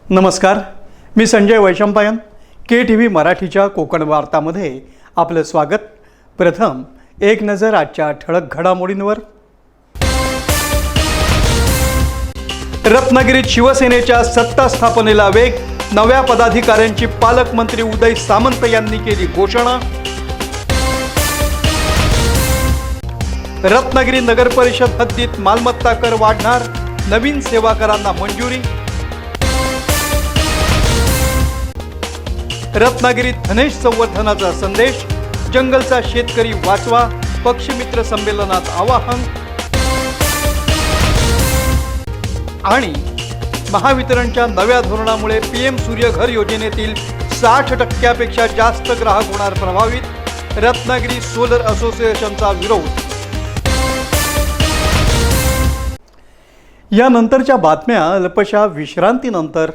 नमस्कार, मी संजय वैशंपायन. KTV मराठीच्या कोकण वार्तामध्ये आपलं स्वागत. प्रथम एक नजर आजच्या ठळक घडामोडींवर. रत्नागिरीत शिवसेनेच्या सत्ता स्थापनेला वेग. नव्या पदाधिकाऱ्यांची पालकमंत्री उदय सामंत यांनी केली घोषणा. रत्नागिरी नगर परिषद हद्दीत मालमत्ता कर वाढणार. नवीन सेवा करांना मंजुरी. रत्नागिरीत धनेश संवर्धनाचा संदेश. जंगलचा शेतकरी वाचवा. पक्षमित्र संमेलनात आवाहन. आणि महावितरणच्या नव्या धोरणामुळे PM सूर्यघर योजनेतील 60% जास्त ग्राहक होणार प्रभावित. रत्नागिरी सोलर असोसिएशनचा विरोध. यानंतरच्या बातम्या अल्पशा विश्रांतीनंतर.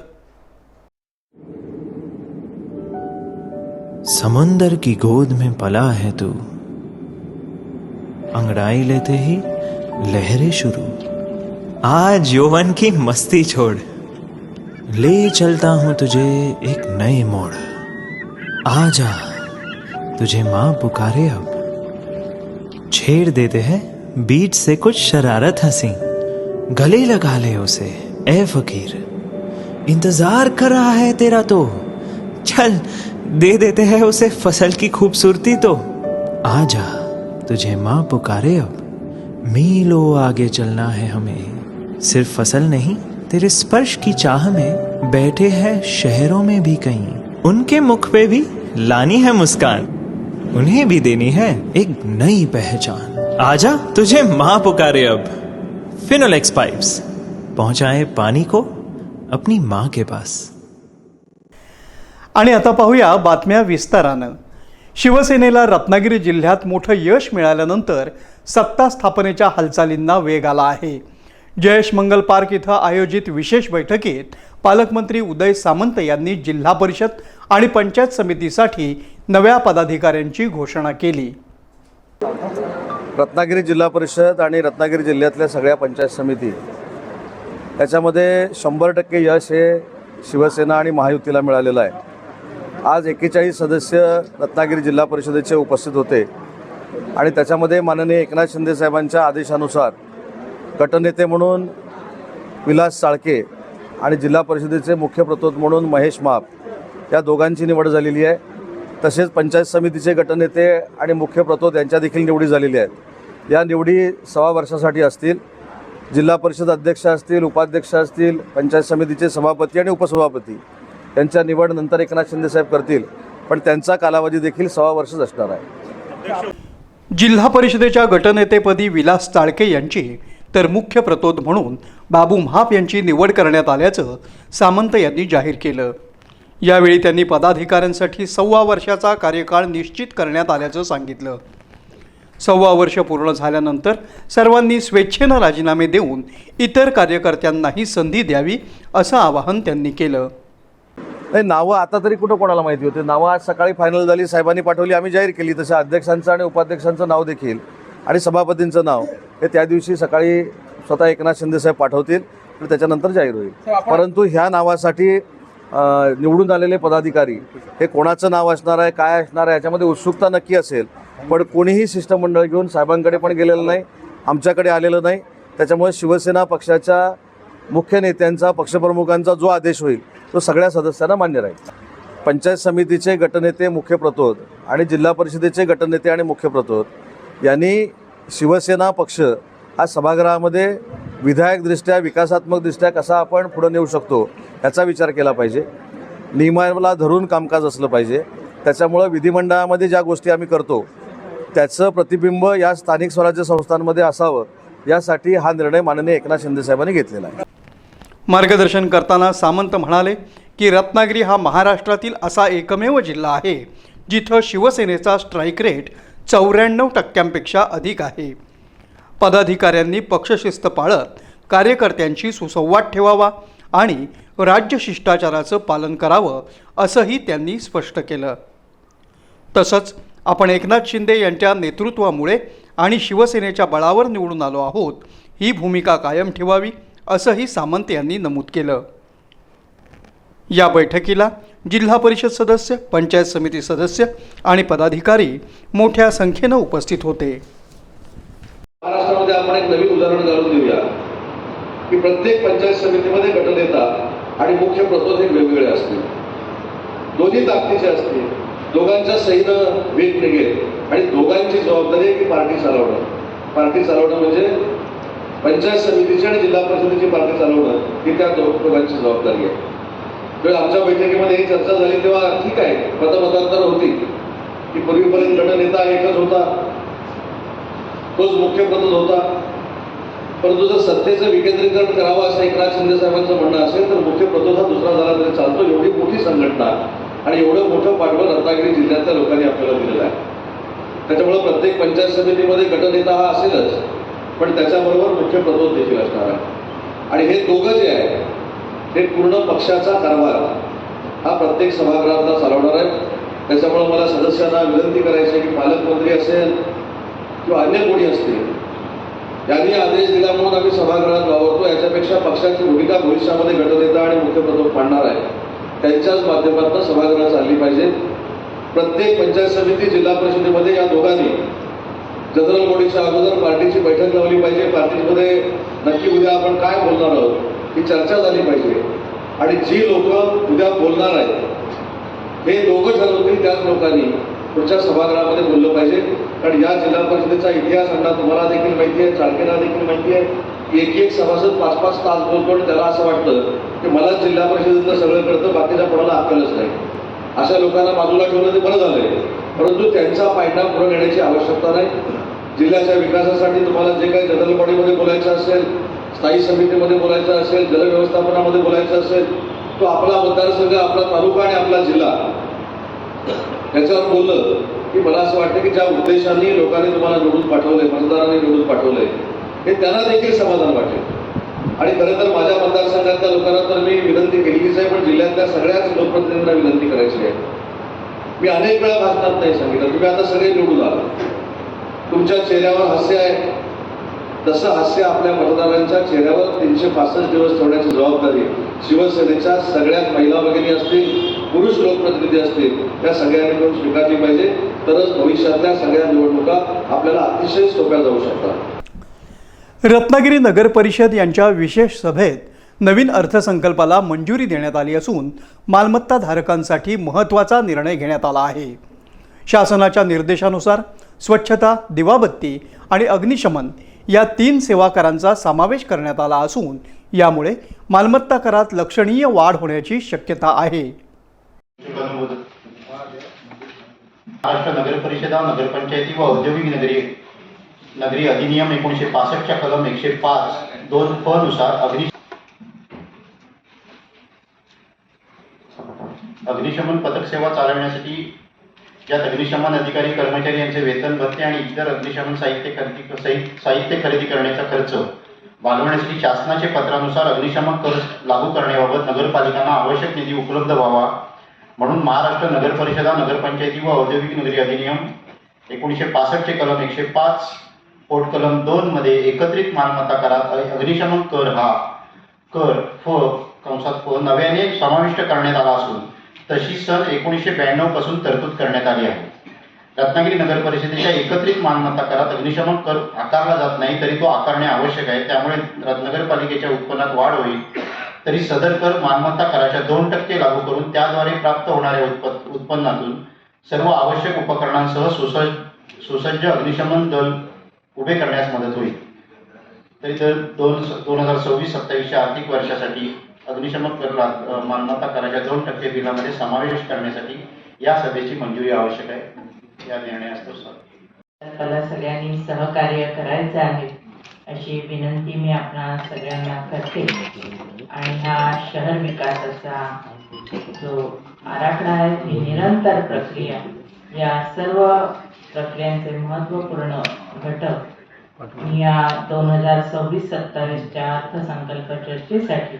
समुंदर की गोद में पला है तू, अंगड़ाई लेते ही लहरें शुरू. आज यौवन की मस्ती छोड़, ले चलता हूं तुझे एक नए मोड़. आजा तुझे माँ पुकारे अब, छेड़ देते हैं बीच से कुछ शरारत हंसी. गले लगा ले उसे ए फकीर, इंतजार कर रहा है तेरा तो. चल दे देते हैं उसे फसल की खूबसूरती तो. आजा तुझे माँ पुकारे अब, मीलों आगे चलना है हमें. सिर्फ फसल नहीं, तेरे स्पर्श की चाह में बैठे हैं शहरों में भी कहीं. उनके मुख पे भी लानी है मुस्कान, उन्हें भी देनी है एक नई पहचान. आजा तुझे माँ पुकारे अब. फिनोलेक्स पाइप्स पहुंचाए पानी को अपनी माँ के पास. आणि आता पाहूया बातम्या विस्तारानं. शिवसेनेला रत्नागिरी जिल्ह्यात मोठं यश मिळाल्यानंतर सत्ता स्थापनेच्या हालचालींना वेग आला आहे. जयेश मंगल पार्क इथं आयोजित विशेष बैठकीत पालकमंत्री उदय सामंत यांनी जिल्हा परिषद आणि पंचायत समितीसाठी नव्या पदाधिकाऱ्यांची घोषणा केली. रत्नागिरी जिल्हा परिषद आणि रत्नागिरी जिल्ह्यातल्या सगळ्या पंचायत समिती त्याच्यामध्ये 100% यश हे शिवसेना आणि महायुतीला मिळालेलं आहे. आज 41 सदस्य रत्नागिरी जिल्हा परिषदेचे उपस्थित होते आणि त्याच्यामध्ये माननीय एकनाथ शिंदे साहेबांच्या आदेशानुसार गटनेते म्हणून विलास साळके आणि जिल्हा परिषदेचे मुख्य प्रतोद म्हणून महेश माप या दोघांची निवड झालेली आहे. तसेच पंचायत समितीचे गटनेते आणि मुख्य प्रतोद यांच्या देखील निवडी झालेल्या आहेत. या निवडी 1.25 वर्षासाठी असतील. जिल्हा परिषद अध्यक्ष असतील, उपाध्यक्ष असतील, पंचायत समितीचे सभापती आणि उपसभापती यांच्या निवड नंतर एकनाथ शिंदे साहेब करतील, पण त्यांचा कालावधी देखील 1.25 वर्षच असणार आहे. जिल्हा परिषदेच्या गटनेतेपदी विलास चाळके यांची तर मुख्य प्रतोद म्हणून बाबू म्हाप यांची निवड करण्यात आल्याचं सामंत यांनी जाहीर केलं. यावेळी त्यांनी पदाधिकाऱ्यांसाठी 1.25 वर्षाचा कार्यकाळ निश्चित करण्यात आल्याचं सांगितलं. 1.25 वर्ष पूर्ण झाल्यानंतर सर्वांनी स्वेच्छेनं राजीनामे देऊन इतर कार्यकर्त्यांनाही संधी द्यावी असं आवाहन त्यांनी केलं. नाही, नावं आता तरी कुठं कोणाला माहिती होते. नावं आज सकाळी फायनल झाली, साहेबांनी पाठवली, आम्ही जाहीर केली. तसं अध्यक्षांचं आणि उपाध्यक्षांचं नाव देखील आणि सभापतींचं नाव हे त्या दिवशी सकाळी स्वतः एकनाथ शिंदे साहेब पाठवतील आणि त्याच्यानंतर जाहीर होईल. परंतु ह्या नावासाठी निवडून आलेले पदाधिकारी हे कोणाचं नाव असणार आहे, काय असणार आहे, याच्यामध्ये उत्सुकता नक्की असेल. पण कोणीही शिष्टमंडळ घेऊन साहेबांकडे पण गेलेलं नाही, आमच्याकडे आलेलं नाही. त्याच्यामुळे शिवसेना पक्षाच्या मुख्य नेत्यांचा, पक्षप्रमुखांचा जो आदेश होईल तो सगळ्या सदस्यांना मान्य राहील. पंचायत समितीचे गटनेते, मुख्य प्रतोद आणि जिल्हा परिषदेचे गटनेते आणि मुख्य प्रतोद यांनी शिवसेना पक्ष हा सभागृहामध्ये विधायकदृष्ट्या, विकासात्मकदृष्ट्या कसा आपण पुढे नेऊ शकतो याचा विचार केला पाहिजे. नियमाला धरून कामकाज असलं पाहिजे. त्याच्यामुळं विधिमंडळामध्ये ज्या गोष्टी आम्ही करतो त्याचं प्रतिबिंब या स्थानिक स्वराज्य संस्थांमध्ये असावं, यासाठी हा निर्णय माननीय एकनाथ शिंदे साहेबांनी घेतलेला आहे. मार्गदर्शन करताना सामंत म्हणाले की रत्नागिरी हा महाराष्ट्रातील असा एकमेव जिल्हा आहे जिथं शिवसेनेचा स्ट्राईक रेट 94% अधिक आहे. पदाधिकाऱ्यांनी पक्षशिस्त पाळत कार्यकर्त्यांशी सुसंवाद ठेवावा आणि राज्य शिष्टाचाराचं पालन करावं असंही त्यांनी स्पष्ट केलं. तसंच आपण एकनाथ शिंदे यांच्या नेतृत्वामुळे आणि शिवसेनेच्या बळावर निवडून आलो आहोत, ही भूमिका कायम ठेवावी असंही सामंत यांनी नमूद केलं. या बैठकीला जिल्हा परिषद सदस्य, पंचायत समिती सदस्य आणि पदाधिकारी मोठ्या संख्येनं उपस्थित होते. महाराष्ट्रामध्ये आपण एक नवीन उदाहरण घालून देऊया की प्रत्येक पंचायत समितीमध्ये गटनेता आणि मुख्य प्रतोद हे वेगवेगळे असतील, दोन्ही ताकदीचे असतील, दोघांच्या सहीनं वेग निघेल आणि दोघांची जबाबदारी आहे की पार्टी चालवणं. पार्टी चालवणं म्हणजे पंचायत समितीची आणि जिल्हा परिषदेची पार्टी चालवणं ही त्या दोघांची जबाबदारी आहे. तर आमच्या बैठकीमध्ये ही चर्चा झाली तेव्हा ठीक आहे, मतमतांतर होती की पूर्वीपर्यंत गटनेता एकच होता, तोच मुख्य प्रतोद होता. परंतु जर सत्तेचं विकेंद्रीकरण करावं असं एकनाथ शिंदे साहेबांचं म्हणणं असेल तर मुख्य प्रतोद हा दुसरा झाला तरी चालतो. एवढी मोठी संघटना आणि एवढं मोठं पाठबळ रत्नागिरी जिल्ह्यातल्या लोकांनी आपल्याला दिलेलं आहे. त्याच्यामुळे प्रत्येक पंचायत समितीमध्ये गटनेता हा असेलच, पण त्याच्याबरोबर मुख्य प्रतोद देखील असणार आहे. आणि हे दोघं जे आहे हे पूर्ण पक्षाचा कारभार हा प्रत्येक सभागृहातला चालवणार आहे. त्याच्यामुळे मला सदस्यांना विनंती करायची आहे की पालकमंत्री असेल किंवा अन्य कोणी असतील, यांनी आदेश दिला म्हणून आम्ही सभागृहात वावरतो, याच्यापेक्षा पक्षाची भूमिका भविष्यामध्ये गटनेता आणि मुख्य प्रतोद मांडणार आहे त्यांच्याच माध्यमातून सभागृह चालली पाहिजे. प्रत्येक पंचायत समिती, जिल्हा परिषदेमध्ये या दोघांनी जनरल बॉडीच्या अगोदर पार्टीची बैठक लावली पाहिजे. पार्टीमध्ये नक्की उद्या आपण काय बोलणार आहोत ही चर्चा झाली पाहिजे आणि जी लोक उद्या बोलणार आहेत हे दोघं ठरवतील त्याच लोकांनी पुढच्या सभागृहामध्ये बोललं पाहिजे. कारण या जिल्हा परिषदेचा इतिहास अण्णा तुम्हाला देखील माहिती आहे, चाळकेला देखील माहिती आहे की एक सभासद 5-5 तास बोलतो आणि त्याला असं वाटतं की मला जिल्हा परिषदेतलं सगळं कळतं, बाकीच्या कोणाला अक्कलच नाही. अशा लोकांना बाजूला ठेवलं ते बरं झालंय, परंतु त्यांचा पायंडा पुढे नेण्याची आवश्यकता नाही. जिल्ह्याच्या विकासासाठी तुम्हाला जे काही जनरल बॉडीमध्ये बोलायचं असेल, स्थायी समितीमध्ये बोलायचं असेल, जलव्यवस्थापनामध्ये बोलायचं असेल, तो आपला मतदारसंघ, आपला तालुका आणि आपला जिल्हा याच्यावर बोललं की मला असं वाटतं की ज्या उद्देशाने लोकांनी तुम्हाला निवडून पाठवलंय, मतदारांनी निवडून पाठवलंय, हे त्यांना देखील समाधान वाटेल. आणि खरं तर माझ्या मतदारसंघातल्या लोकांना तर मी विनंती केलीच आहे, पण जिल्ह्यातल्या सगळ्याच लोकप्रतिनिधींना विनंती करायची आहे. मी अनेक वेळा भाषणात नाही सांगितलं, तुम्ही आता सगळे निवडून आला, तुमच्या चेहऱ्यावर हास्य आहे, तसं हास्य आपल्या मतदारांच्या चेहऱ्यावर 365 दिवस ठेवण्याची जबाबदारी शिवसेनेच्या सगळ्याच महिला भगिनी असतील, पुरुष लोकप्रतिनिधी असतील, या सगळ्यांनी मिळून स्वीकारली पाहिजे. तरच भविष्यातल्या सगळ्या निवडणुका आपल्याला अतिशय सोप्या जाऊ शकतात. रत्नागिरी नगर परिषद यांच्या विशेष सभेत नवीन अर्थसंकल्पाला मंजुरी देण्यात आली असून मालमत्ता धारकांसाठी महत्त्वाचा निर्णय घेण्यात आला आहे. शासनाच्या निर्देशानुसार स्वच्छता, दिवाबत्ती आणि अग्निशमन या 3 सेवा करांचा समावेश करण्यात आला असून यामुळे मालमत्ता करात लक्षणीय वाढ होण्याची शक्यता आहे. महाराष्ट्र नगर परिषदा, नगरपंचायती व औद्योगिक नगरी अधिनियम 1965 च्या कलम 105(2) नुसार अग्निशमन पथक सेवा चालवण्यासाठी ज्यात अग्निशमन अधिकारी, कर्मचारी यांचे वेतन, भत्ते आणि इतर अग्निशमन साहित्य खरेदी करण्याचा खर्च भागवण्यासाठी शासनाच्या पत्रानुसार अग्निशमन कर लागू करण्याबाबत नगरपालिकांना आवश्यक निधी उपलब्ध व्हावा म्हणून महाराष्ट्र नगर परिषदा, नगरपंचायती व औद्योगिक नगरी अधिनियम 1965 चे कलम 105 पोट कलम 2 मध्ये एकत्रित मालमत्ता करात अग्निशमन कर हा कर फ नव्याने समाविष्ट करण्यात आला असून तशी सन 1992 पासून तरतूद करण्यात आली आहे. रत्नागिरी नगर परिषदेच्या एकत्रित मालमत्ता करात अग्निशमन कर आकारला जात नाही, तरी तो आकारणे आवश्यक आहे. त्यामुळे नगरपालिकेच्या उत्पन्नात वाढ होईल. तरी सदर कर मालमत्ता कराच्या 2% लागू करून त्याद्वारे प्राप्त होणाऱ्या उत्पन्नातून सर्व आवश्यक उपकरणांसह सुसज्ज अग्निशमन दल उभे करण्यास मदत होईल. तरी तर 2026-27 आर्थिक वर्षासाठी अग्निशमन कर मालमत्ता कराच्या 2% बिलामध्ये समावेश करण्यासाठी या सभेची मंजुरी आवश्यक आहे. या निर्णयास्तव त्याला सगळ्यांनी सहकार्य करायचं आहे अशी विनंती मी आपणा सगळ्यांना करते. आणि हा शहर विकासाचा जो आराखडा आहे ही निरंतर प्रक्रिया, या सर्व प्रक्रियांचे महत्त्वपूर्ण घटक या 2026-27च्या अर्थसंकल्प चर्चेसाठी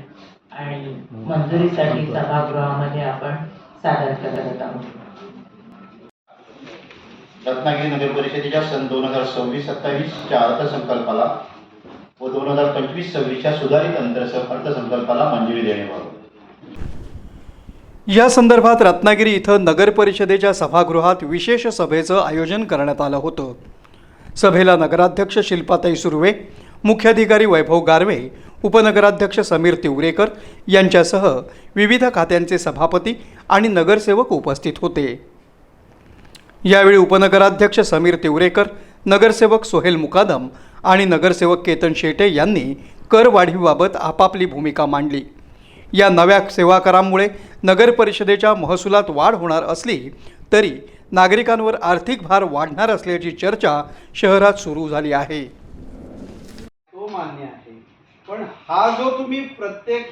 आणि मंजुरीसाठी सभागृहामध्ये आपण सादर करत आहोत. रत्नागिरी नगर परिषदेच्या सन 2026-27च्या अर्थसंकल्पाला व 2025-26च्या सुधारित अर्थसंकल्पाला मंजुरी देण्याबाबत या संदर्भात रत्नागिरी इथं नगर परिषदेच्या सभागृहात विशेष सभेचं आयोजन करण्यात आलं होतं। सभेला नगराध्यक्ष शिल्पाताई सुर्वे, मुख्याधिकारी वैभव गारवे, उपनगराध्यक्ष समीर तिवरेकर यांच्यासह विविध खात्यांचे सभापती आणि नगरसेवक उपस्थित होते। यावेळी उपनगराध्यक्ष समीर तिवरेकर, नगरसेवक सोहेल मुकादम आणि नगरसेवक केतन शेटे यांनी कर वाढीबाबत आपापली भूमिका मांडली। या नव्या सेवा करामुळे नगर परिषदेच्या महसुलात वाढ होणार असली तरी नागरिकांवर आर्थिक भार वाढणार असल्याची चर्चा शहरात सुरू झाली आहे। तो मान्य आहे, पण हा जो तुम्ही प्रत्येक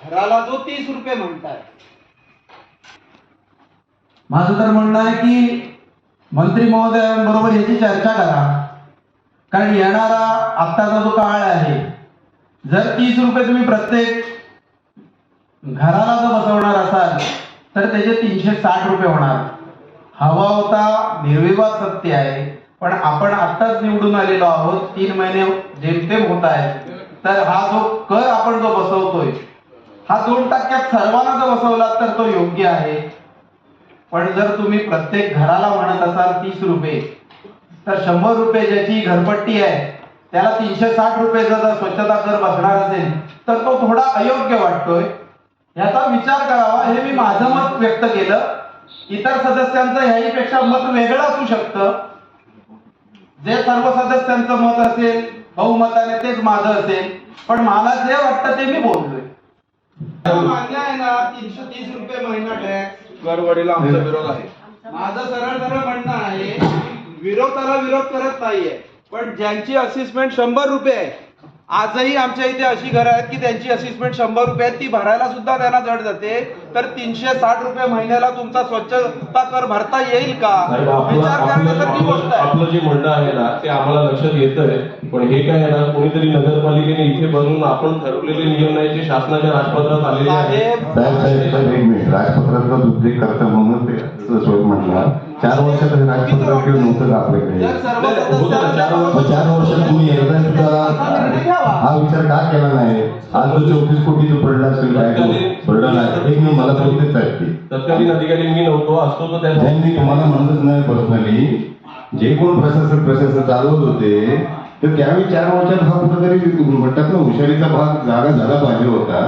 घराला जो 30 रुपये म्हणताय, माझं तर म्हणणं आहे की मंत्री महोदयांबरोबर याची चर्चा करा, कारण येणारा आत्ताचा जो काळ आहे, जर 30 रुपये तुम्ही प्रत्येक घराला जर बसवणार असाल तर त्याचे 360 रुपये होणार। हवा होता निर्विवाद सत्य आहे, पण आपण आत्ताच निवडून आलेलो आहोत, 3 महिने जेमतेम होत आहेत, तर हा जो कर आपण जो बसवतोय हा 2% सर्वांना जर बसवला तर तो योग्य आहे। पण जर तुम्ही प्रत्येक घराला म्हणत असाल 30 रुपये, तर 100 रुपये ज्याची घरपट्टी आहे त्याला 360 रुपयेचा जर स्वच्छता कर बसणार असेल तर तो थोडा अयोग्य वाटतोय। याचा विचार करावा, हे मी माझं मत व्यक्त केलं। इतर सदस्यांचं ह्याहीपेक्षा मत वेगळं असू शकतं। जे सर्व सदस्यांचं मत असेल बहुमताने तेच माझं असेल, पण मला जे वाटतं ते मी बोललोय। मान्य आहे ना 330 रुपये महिना टॅक्स करवाढीला आमचा विरोध आहे। माझं सरळ म्हणणं आहे, विरोधाला विरोध करत नाहीये, पण ज्यांची असेसमेंट 100 रुपये आहे, आजही आमच्या इथे अशी घरं आहेत की त्यांची असेसमेंट 100 रुपये आहे, ती भरायला सुद्धा त्यांना जड जाते, तर 360 रुपये महिन्याला तुमचा स्वच्छता कर भरता येईल का? विचार करण्यासारखी गोष्ट आहे। आपलं जे म्हणणं आहे ना ते आम्हाला लक्षात येतंय, पण हे काय आहे ना, कोणीतरी नगरपालिकेने इथे बनवून आपण ठरवलेले नियम नाही जे शासनाच्या राजपत्रात आलेले आहेत। साहेब एक मिनिट, राजपत्रातलं दुसरी कर्तव्य म्हणून ते सोय म्हटलं 4 वर्षात राजपत्र किंवा नव्हतं का आपल्याकडे? 4 वर्षात तुम्ही एकदा सुद्धा हा विचार का केला नाही? आज तो 24 कोटीचं पडला असेल पडलं नाही, एक मला बोलतेच आहे की तत्कालीन अधिकारी मी नव्हतो, असतो तर मी तुम्हाला म्हणतच नाही पर्सनली, जे कोण प्रशासक चालवत होते तर त्यावेळी 4 वर्षात हा कुठेतरी म्हणतात ना हुशारीचा भाग जागा झाला पाहिजे होता।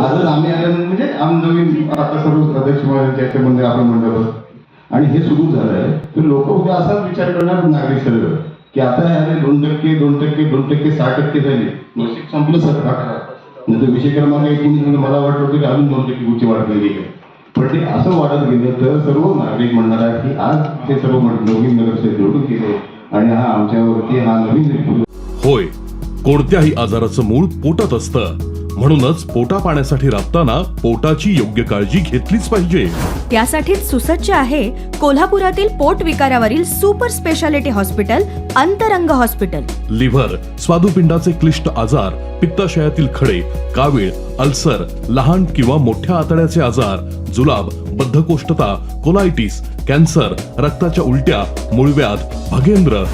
आजच आम्ही आल्या म्हणजे आम्ही नवीन आता सर्व अध्यक्ष मंडळ आपण मंडळ आणि हे सुरू झालंय, तर लोक उद्या असाच विचार करणार नागरिक सर्व की आता याने 2% 60% झाली, संपलं सरकार। नाही तर विषय क्रमांक 19 मला वाटत होतं की अजून 2% वाढ गेली आहे, पण ते असं वाढत गेलं तर सर्व नागरिक म्हणणार आहे की आज ते सर्व नवीन नगरसेवक निवडून गेले आणि हा आमच्यावरती हा नवीन होय, कोणत्याही आजाराचं मूळ पोटात असतं, म्हणूनच पोटा पाण्यासाठी राबताना पोटाची योग्य काळजी घेतलीच पाहिजे। त्यासाठीच सुसज्ज आहे कोल्हापुरातील पोट विकारावरील सुपर स्पेशालिटी हॉस्पिटल अंतरंग हॉस्पिटल। लिव्हर, स्वादुपिंडाचे क्लिष्ट आजार, पित्ताशयातील खडे, कावीळ, अल्सर, लहान किंवा मोठ्या आतड्याचे आजार, जुलाब, बद्धकोष्ठता, कोलायटिस, कॅन्सर, रक्ताच्या उलट्या, मूळव्याध, भगेंद्र,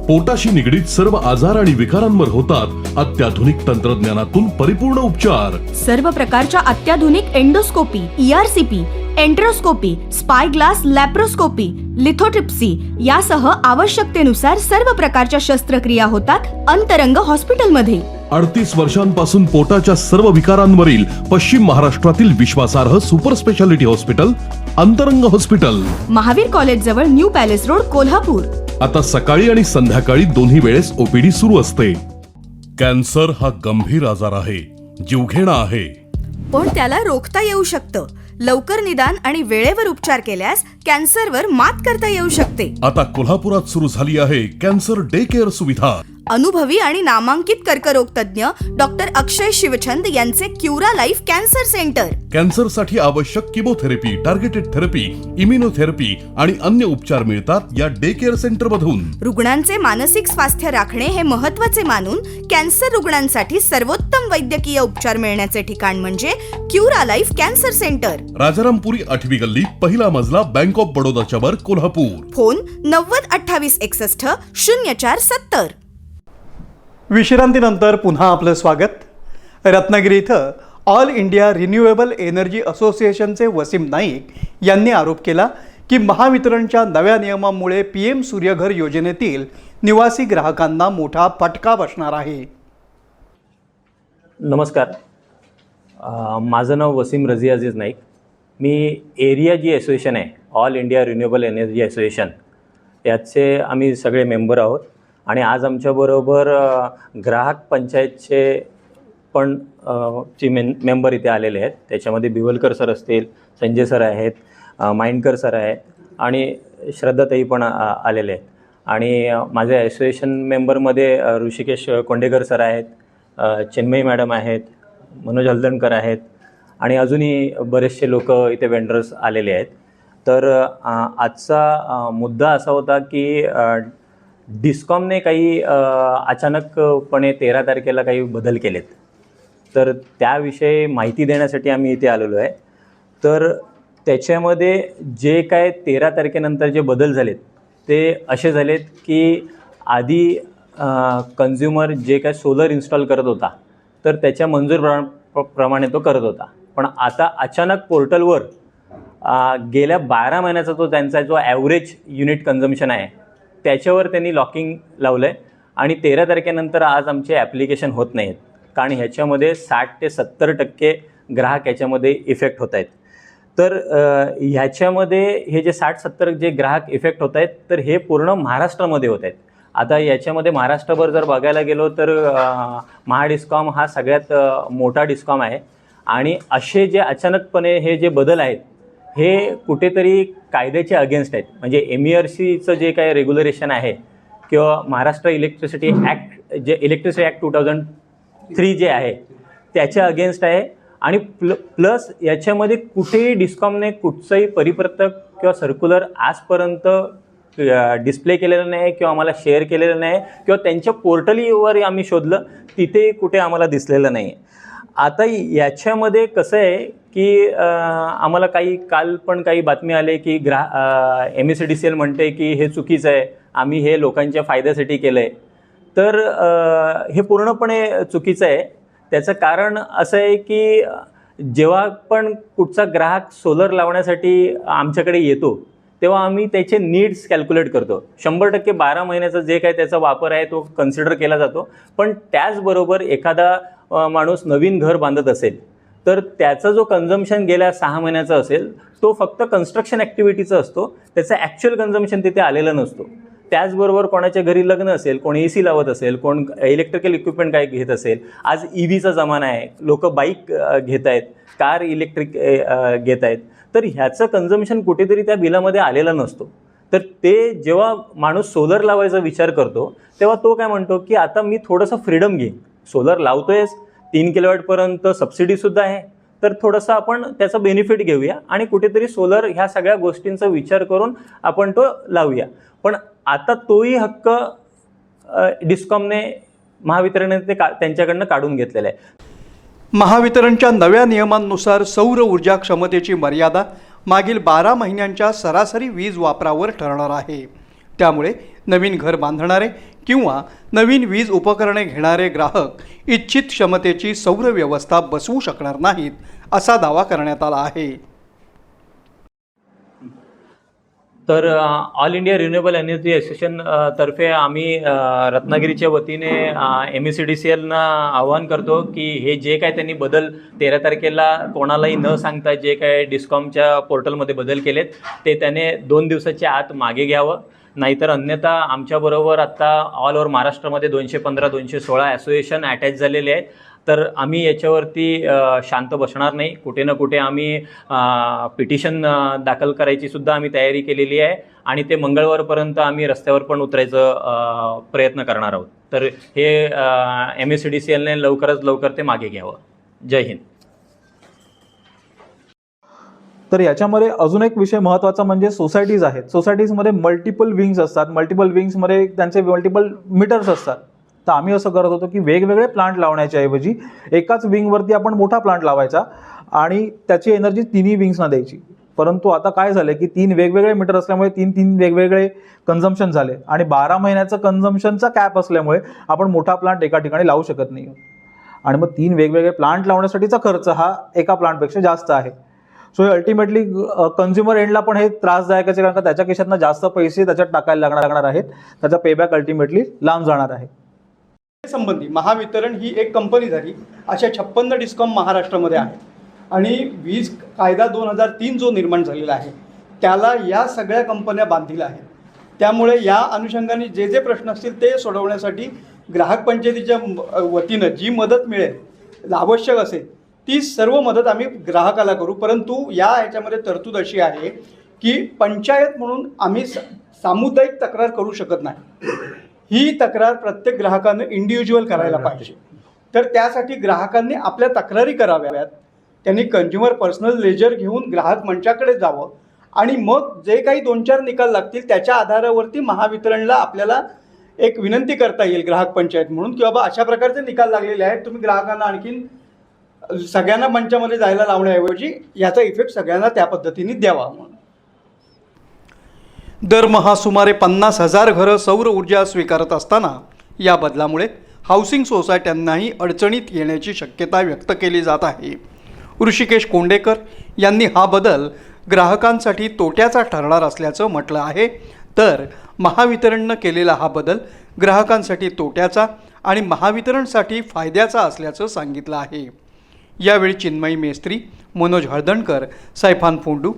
पोटाशी निगडीत सर्व आजार आणि विकारांवर होतात अत्याधुनिक तंत्रज्ञानातून परिपूर्ण उपचार। सर्व प्रकारच्या अत्याधुनिक endoscopy, ERCP, enteroscopy, spy glass laparoscopy, lithotripsy यासह आवश्यकतेनुसार सर्व प्रकारच्या शस्त्रक्रिया होतात अंतरंग हॉस्पिटलमध्ये। 38 वर्षांपासून पोटाच्या सर्व विकारांवरील पश्चिम महाराष्ट्रातील विश्वासार्ह सुपर स्पेशालिटी हॉस्पिटल अंतरंग हॉस्पिटल, महावीर कॉलेज जवळ न्यू पॅलेस रोड, कोल्हापूर। आता सकाळी आणि संध्याकाळी दोन्ही वेळेस OPD सुरू असते। कॅन्सर हा गंभीर आजार आहे, जीवघेणा आहे, पण त्याला रोखता येऊ शकतं। लवकर निदान आणि वेळेवर उपचार केल्यास कॅन्सरवर मात करता येऊ शकते। आता कोल्हापुरात सुरू झाली आहे कॅन्सर डे केअर सुविधा। अनुभवी आणि नामांकित कर्करोग तज्ञ डॉक्टर अक्षय शिवचंद यांचे क्युरा लाईफ कॅन्सर सेंटर। कॅन्सरसाठी आवश्यक किमोथेरपी, टार्गेटेड थेरपी, इम्युनोथेरपी आणि अन्य उपचार मिळतात या डे केअर सेंटर मधून। रुग्णांचे मानसिक स्वास्थ्य राखणे हे महत्त्वाचे मानून कॅन्सर रुग्णांसाठी सर्वोत्तम वैद्यकीय उपचार मिळण्याचे ठिकाण म्हणजे Cura life cancer centre. Rajarampuri 8वी गल्ली, पहिला मजला, बँक ऑफ बडोदाच्या वर, कोल्हापूर। फोन 902861 0470। विश्रांतीनंतर पुन्हा आपलं स्वागत। रत्नागिरी इथं ऑल इंडिया रिन्युएबल एनर्जी असोसिएशनचे वसीम नाईक यांनी आरोप केला की महावितरणच्या नव्या नियमांमुळे PM सूर्यघर योजनेतील निवासी ग्राहकांना मोठा फटका बसणार आहे. नमस्कार, माझं नाव वसीम रझी अजीज नाईक. मी एरिया जी असोसिएशन आहे, all India renewable energy association, याचे आम्ही सगळे मेंबर आहोत. आणि आज आमच्याबरोबर ग्राहक पंचायतचे पण मेंबर इथे आलेले आहेत. त्याच्यामध्ये बिवलकर सर असतील, संजय सर आहेत, माइंडकर सर आहेत आणि श्रद्धाताई पण आलेले आहेत. आणि माझ्या असोसिएशन मेंबरमध्ये ऋषिकेश कोंडेकर सर आहेत, चिन्मयी मॅडम आहेत, मनोज हलदणकर आहेत आणि अजूनही बरेचसे लोक इथे वेंडर्स आलेले आहेत. तर आजचा मुद्दा असा होता की डिस्कॉमने काही अचानकपणे 13 तारखेला काही बदल केलेत. तर त्याविषयी माहिती देण्यासाठी आम्ही इथे आलेलो आहे. तर त्याच्यामध्ये जे काय 13 तारखेनंतर जे बदल झालेत ते असे झालेत की आधी कन्झ्युमर जे काय सोलर इन्स्टॉल करत होता तर त्याच्या मंजूरप्रमाणे तो करत होता. पण आता अचानक पोर्टलवर गेल्या 12 महिन्याचा तो त्यांचा जो ॲव्हरेज युनिट कन्झम्पशन आहे त्याच्यावर त्यांनी लॉकिंग लावलं आहे. आणि 13 तारखेनंतर आज आमचे ॲप्लिकेशन होत नाहीत, कारण ह्याच्यामध्ये 60 ते 70% ग्राहक याच्यामध्ये इफेक्ट होत आहेत. तर ह्याच्यामध्ये हे जे 60-70 जे ग्राहक इफेक्ट होत आहेत तर हे पूर्ण महाराष्ट्रामध्ये होत आहेत. आता याच्यामध्ये महाराष्ट्रभर जर बघायला गेलो तर महाडिस्कॉम हा सगळ्यात मोठा डिस्कॉम आहे. आणि असे जे अचानकपणे हे जे बदल आहेत हे कुठेतरी कायद्याचे अगेन्स्ट आहेत. म्हणजे MERCचं जे काही रेग्युलेशन आहे किंवा महाराष्ट्र इलेक्ट्रिसिटी ॲक्ट, जे इलेक्ट्रिसिटी ॲक्ट 2003 जे आहे त्याच्या अगेन्स्ट आहे. आणि प्लस याच्यामध्ये कुठेही डिस्कॉमने कुठचंही परिपत्रक किंवा सर्क्युलर आजपर्यंत डिस्प्ले केलेलं नाही किंवा आम्हाला शेअर केलेलं नाही किंवा त्यांच्या पोर्टलीवर आम्ही शोधलं तिथे कुठे आम्हाला दिसलेलं नाही. आता याच्यामध्ये कसं आहे की आम्हाला काल पण काही बातमी आले की MECDCL म्हणते की हे चुकीचं आहे, आम्ही हे लोकांच्या फायद्यासाठी केलं आहे. तर हे पूर्णपणे चुकीचं आहे. त्याचं कारण असं आहे की जेव्हा पण कुठचा ग्राहक सोलर लावण्यासाठी आमच्याकडे येतो तेव्हा आम्ही त्याचे नीड्स कॅल्क्युलेट करतो. 100% 12 महिन्याचा जे काय त्याचा वापर आहे तो कन्सिडर केला जातो. पण त्याचबरोबर एखादा माणूस नवीन घर बांधत असेल तर त्याचा जो कन्झम्पशन गेल्या 6 महिन्याचा असेल तो फक्त कन्स्ट्रक्शन ॲक्टिव्हिटीचा असतो, त्याचं ॲक्च्युअल कन्झम्पन तिथे आलेलं नसतो. त्याचबरोबर कोणाच्या घरी लग्न असेल, कोण AC लावत असेल, कोण इलेक्ट्रिकल इक्विपमेंट काय घेत असेल. आज EVचा जमाना आहे, लोक बाईक घेत आहेत, कार इलेक्ट्रिक घेत आहेत. तर ह्याचं कन्झम्पशन कुठेतरी त्या बिलामध्ये आलेलं नसतो. तर ते जेव्हा माणूस सोलर लावायचा विचार करतो तेव्हा तो काय म्हणतो की आता मी थोडंसं फ्रीडम घेईन, सोलर लावतोयच, 3 किलोवॅटपर्यंत सबसिडीसुद्धा आहे, तर थोडंसं आपण त्याचा बेनिफिट घेऊया आणि कुठेतरी सोलर ह्या सगळ्या गोष्टींचा विचार करून आपण तो लावूया. पण आता तोही हक्क डिस्कॉमने महावितरणने त्यांच्याकडनं काढून घेतलेला आहे. महावितरणच्या नव्या नियमांनुसार सौर ऊर्जा क्षमतेची मर्यादा मागील 12 महिन्यांच्या सरासरी वीज वापरावर ठरणार आहे. त्यामुळे नवीन घर बांधणारे किंवा नवीन वीज उपकरणे घेणारे ग्राहक इच्छित क्षमतेची सौर व्यवस्था बसवू शकणार नाहीत असा दावा करण्यात आला आहे. तर all India renewable energy association तर्फे आम्ही रत्नागिरीच्या वतीने MECDCLना आवाहन करतो की हे जे काय त्यांनी बदल 13 तारखेला कोणालाही न सांगता जे काय डिस्कॉमच्या पोर्टलमध्ये बदल केलेत ते त्याने 2 दिवसाच्या आत मागे घ्यावं. नाहीतर अन्यथा आमच्याबरोबर आत्ता ऑल ओव्हर महाराष्ट्रामध्ये 215-216 असोसिएशन अटॅच झालेले आहेत. तर आम्ही याच्यावरती शांत बसणार नाही. कुठे ना कुठे आम्ही पिटिशन दाखल करायची सुद्धा आम्ही तयारी केलेली आहे आणि ते मंगळवारपर्यंत आम्ही रस्त्यावर पण उतरायचं प्रयत्न करणार आहोत. तर हे MECDCLने लवकरात लवकर ते मागे घ्यावं. जय हिंद. तर याच्यामध्ये अजून एक विषय महत्त्वाचा म्हणजे सोसायटीज आहेत. सोसायटीजमध्ये मल्टिपल विंग्स असतात. मल्टिपल विंग्समध्ये त्यांचे मल्टिपल मीटर्स असतात. तर आम्ही असं करत होतो की वेगवेगळे प्लांट लावण्याच्या ऐवजी एकाच विंगवरती आपण मोठा प्लांट लावायचा आणि त्याची एनर्जी तिन्ही विंग्सना द्यायची. परंतु आता काय झालं की 3 वेगवेगळे मीटर असल्यामुळे 3 वेगवेगळे कन्झम्पशन झाले आणि 12 महिन्याचं कन्झम्पशनचा कॅप असल्यामुळे आपण मोठा प्लांट एका ठिकाणी लावू शकत नाही. आणि मग 3 वेगवेगळे प्लांट लावण्यासाठीचा खर्च हा एका प्लांटपेक्षा जास्त आहे. सो हे अल्टिमेटली कन्झ्युमर एंडला पण हे त्रासदायक आहे, कारण का त्याच्या खिशातनं जास्त पैसे त्याच्यात टाकायला लागणार आहेत. त्याचा पेबॅक अल्टिमेटली लांब जाणार आहे. संबंधी महावितरण ही एक कंपनी झाली. अशा 56 डिस्कॉम महाराष्ट्रामध्ये आहेत आणि वीज कायदा 2003 जो निर्माण झालेला आहे त्याला या सगळ्या कंपन्या बांधील आहेत. त्यामुळे या अनुषंगाने जे जे प्रश्न असतील ते सोडवण्यासाठी ग्राहक पंचायतीच्या वतीनं जी मदत मिळेल आवश्यक असेल ती सर्व मदत आम्ही ग्राहकाला करू. परंतु या ह्याच्यामध्ये तरतूद अशी आहे की पंचायत म्हणून आम्ही सामुदायिक तक्रार करू शकत नाही. ही तक्रार प्रत्येक ग्राहकानं इंडिव्हिज्युअल करायला पाहिजे. तर त्यासाठी ग्राहकांनी आपल्या तक्रारी कराव्यात. त्यांनी कंझ्युमर पर्सनल लेजर घेऊन ग्राहक मंचाकडे जावं आणि मग जे काही 2-4 निकाल लागतील त्याच्या आधारावरती महावितरणला आपल्याला एक विनंती करता येईल ग्राहक पंचायत म्हणून की बाबा अशा प्रकारचे निकाल लागलेले आहेत, तुम्ही ग्राहकांना आणखीन सगळ्यांना मंचामध्ये जायला लावण्याऐवजी याचा इफेक्ट सगळ्यांना त्या पद्धतीने द्यावा म्हणून. दरमहा सुमारे 50,000 घरं सौर ऊर्जा स्वीकारत असताना या बदलामुळे हाऊसिंग सोसायट्यांनाही अडचणीत येण्याची शक्यता व्यक्त केली जात आहे. ऋषिकेश कोंडेकर यांनी हा बदल ग्राहकांसाठी तोट्याचा ठरणार असल्याचं म्हटलं आहे. तर महावितरणनं केलेला हा बदल ग्राहकांसाठी तोट्याचा आणि महावितरणसाठी फायद्याचा असल्याचं सांगितलं आहे. यावेळी चिन्मयी मेस्त्री, मनोज हळदणकर, सैफान फोंडू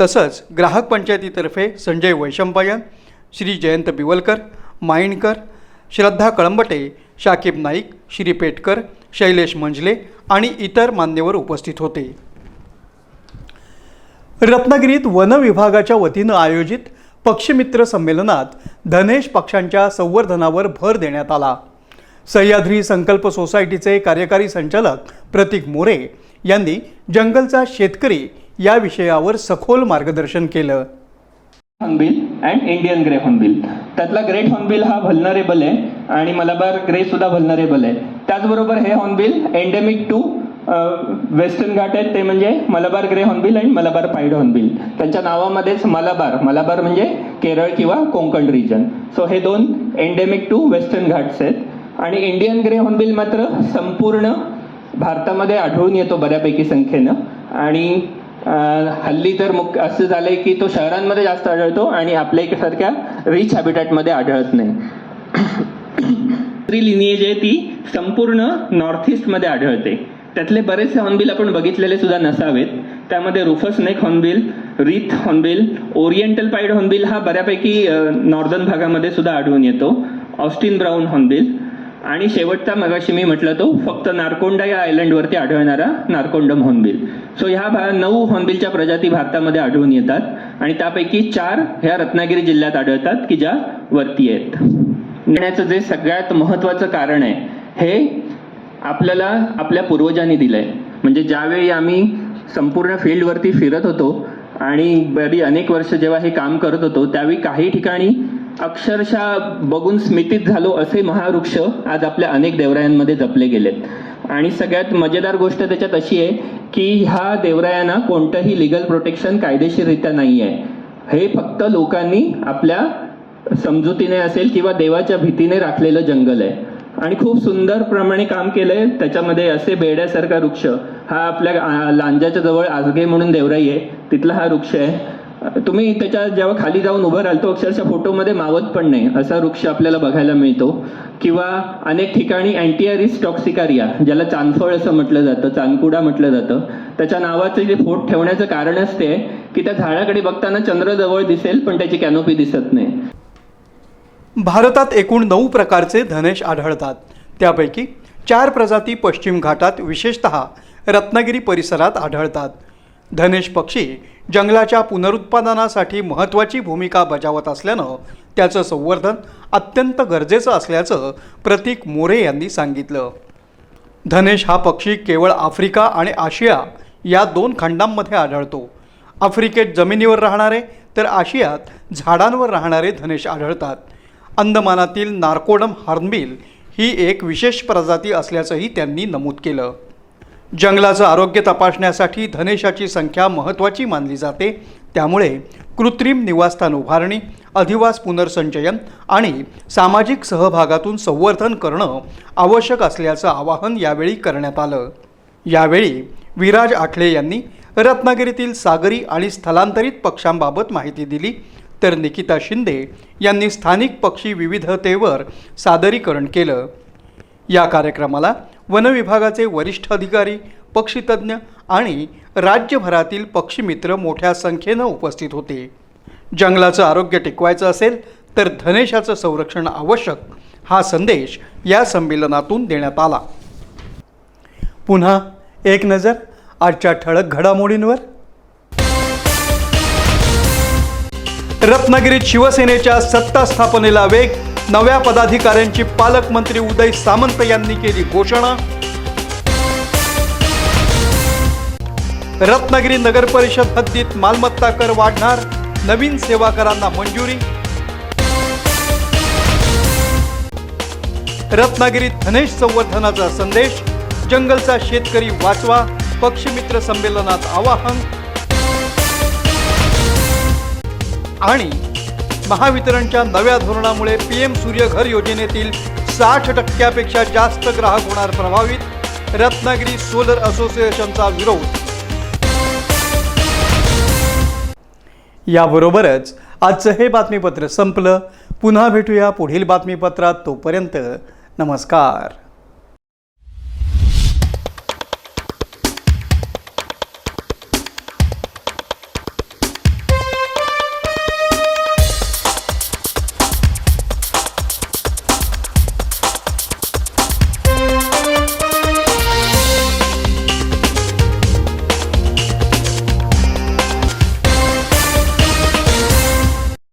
तसंच ग्राहक पंचायतीतर्फे संजय वैशंपायन, श्री जयंत बिवलकर, माइंडकर, श्रद्धा कळंबटे, शाकिब नाईक, श्री पेटकर, शैलेश मंजले आणि इतर मान्यवर उपस्थित होते. रत्नागिरीत वन विभागाच्या वतीनं आयोजित पक्षीमित्र संमेलनात धनेश पक्ष्यांच्या संवर्धनावर भर देण्यात आला. सह्याद्री संकल्प सोसायटीचे कार्यकारी संचालक प्रतीक मोरे यांनी जंगलचा शेतकरी या विषयावर सखोल मार्गदर्शन केलं. Hornbill and Indian grey hornbill, त्यातला ग्रेट हॉर्नबिल हा व्हल्नरेबल आहे आणि मलाबार ग्रे सुद्धा व्हल्नरेबल आहे. त्याचबरोबर हे हॉर्नबिल एंडेमिक टू वेस्टर्न घाट आहेत, ते म्हणजे मलाबार ग्रे हॉर्नबिल आणि मलाबार पाईड हॉर्नबिल. त्यांच्या नावामध्येच मलाबार म्हणजे केरळ किंवा कोकण रिजन. सो हे 2 एंडेमिक टू वेस्टर्न घाट्स आहेत. आणि इंडियन ग्रे हॉर्नबिल मात्र संपूर्ण भारतामध्ये आढळून येतो बऱ्यापैकी संख्येनं आणि हल्ली तर असं झालंय की तो शहरांमध्ये जास्त आढळतो आणि आपल्या सारख्या रिच हॅबिटॅटमध्ये आढळत नाही. लिनिएज आहे ती संपूर्ण नॉर्थ ईस्टमध्ये आढळते. त्यातले बरेचसे हॉर्नबिल आपण बघितलेले सुद्धा नसावेत. त्यामध्ये रुफस neck hornbill, wreath hornbill, oriental pied hornbill हा बऱ्यापैकी नॉर्दर्न भागामध्ये सुद्धा आढळून येतो, ऑस्टिन ब्राऊन हॉर्नबिल आणि शेवटचा मगाशी मी म्हटलं तो फक्त नारकोंडा या आयलंडवरती आढळणारा नारकोंडम हॉर्नबिल. सो ह्या 9 हॉर्नबिलच्या प्रजाती भारतामध्ये आढळून येतात आणि त्यापैकी 4 ह्या रत्नागिरी जिल्ह्यात आढळतात की ज्या वरती आहेत. येण्याचं जे सगळ्यात महत्त्वाचं कारण आहे हे आपल्याला आपल्या पूर्वजांनी दिलंय. म्हणजे ज्यावेळी आम्ही संपूर्ण फील्डवरती फिरत होतो आणि बरी अनेक वर्ष जेव्हा हे काम करत होतो त्यावेळी काही ठिकाणी अक्षरशः बघून स्मितीत झालो असे महावृक्ष आज आपल्या अनेक देवरायांमध्ये जपले गेलेत. आणि सगळ्यात मजेदार गोष्ट त्याच्यात अशी आहे की ह्या देवरायांना कोणतंही लिगल प्रोटेक्शन कायदेशीररित्या नाही आहे. हे फक्त लोकांनी आपल्या समजुतीने असेल किंवा देवाच्या भीतीने राखलेलं जंगल आहे आणि खूप सुंदर प्रमाणे काम केलंय. त्याच्यामध्ये असे बेड्यासारखा वृक्ष हा आपल्या लांजाच्या जवळ आजगे म्हणून देवराई आहे, तिथला हा वृक्ष आहे. तुम्ही त्याच्या जेव्हा खाली जाऊन उभं राहतो अक्षरशः फोटोमध्ये मावत पण नाही असा वृक्ष आपल्याला बघायला मिळतो. किंवा अनेक ठिकाणी अँटिअरिस टॉक्सिकारिया, ज्याला चांदफळ असं म्हटलं जातं, चांदकुडा म्हटलं जातं, त्याच्या नावाचे जे फोट ठेवण्याचं कारणच ते की त्या झाडाकडे बघताना चंद्र जवळ दिसेल पण त्याची कॅनोपी दिसत नाही. भारतात एकूण 9 प्रकारचे धनेश आढळतात. त्यापैकी 4 प्रजाती पश्चिम घाटात विशेषतः रत्नागिरी परिसरात आढळतात. धनेश पक्षी जंगलाच्या पुनरुत्पादनासाठी महत्त्वाची भूमिका बजावत असल्यानं त्याचं संवर्धन अत्यंत गरजेचं असल्याचं प्रतीक मोरे यांनी सांगितलं. धनेश हा पक्षी केवळ आफ्रिका आणि आशिया या 2 खंडांमध्ये आढळतो. आफ्रिकेत जमिनीवर राहणारे तर आशियात झाडांवर राहणारे धनेश आढळतात. अंदमानातील नारकोडम हॉर्नबिल ही एक विशेष प्रजाती असल्याचंही त्यांनी नमूद केलं. जंगलाचं आरोग्य तपासण्यासाठी धनेशाची संख्या महत्त्वाची मानली जाते. त्यामुळे कृत्रिम निवासस्थान उभारणी, अधिवास पुनर्संचयन आणि सामाजिक सहभागातून संवर्धन करणं आवश्यक असल्याचं आवाहन यावेळी करण्यात आलं. यावेळी विराज आठले यांनी रत्नागिरीतील सागरी आणि स्थलांतरित पक्ष्यांबाबत माहिती दिली, तर निकिता शिंदे यांनी स्थानिक पक्षी विविधतेवर सादरीकरण केलं. या कार्यक्रमाला वन विभागाचे वरिष्ठ अधिकारी, पक्षीतज्ञ आणि राज्यभरातील पक्षीमित्र मोठ्या संख्येनं उपस्थित होते. जंगलाचं आरोग्य टिकवायचं असेल तर धनेशाचं संरक्षण आवश्यक, हा संदेश या संमेलनातून देण्यात आला. पुन्हा एक नजर आजच्या ठळक घडामोडींवर. रत्नागिरीत शिवसेनेच्या सत्ता स्थापनेला वेग, नव्या पदाधिकाऱ्यांची पालकमंत्री उदय सामंत यांनी केली घोषणा. रत्नागिरी नगर परिषद हद्दीत मालमत्ता कर वाढणार, नवीन सेवा करांना मंजुरी. रत्नागिरीत धनेश संवर्धनाचा संदेश, जंगलचा शेतकरी वाचवा, पक्षीमित्र संमेलनात आवाहन. आणि महावितरणच्या नव्या धोरणामुळे PM सूर्यघर योजनेतील 60% जास्त ग्राहक होणार प्रभावित, रत्नागिरी सोलर असोसिएशनचा विरोध. याबरोबरच आजचं हे बातमीपत्र संपलं. पुन्हा भेटूया पुढील बातमीपत्रात. तोपर्यंत नमस्कार.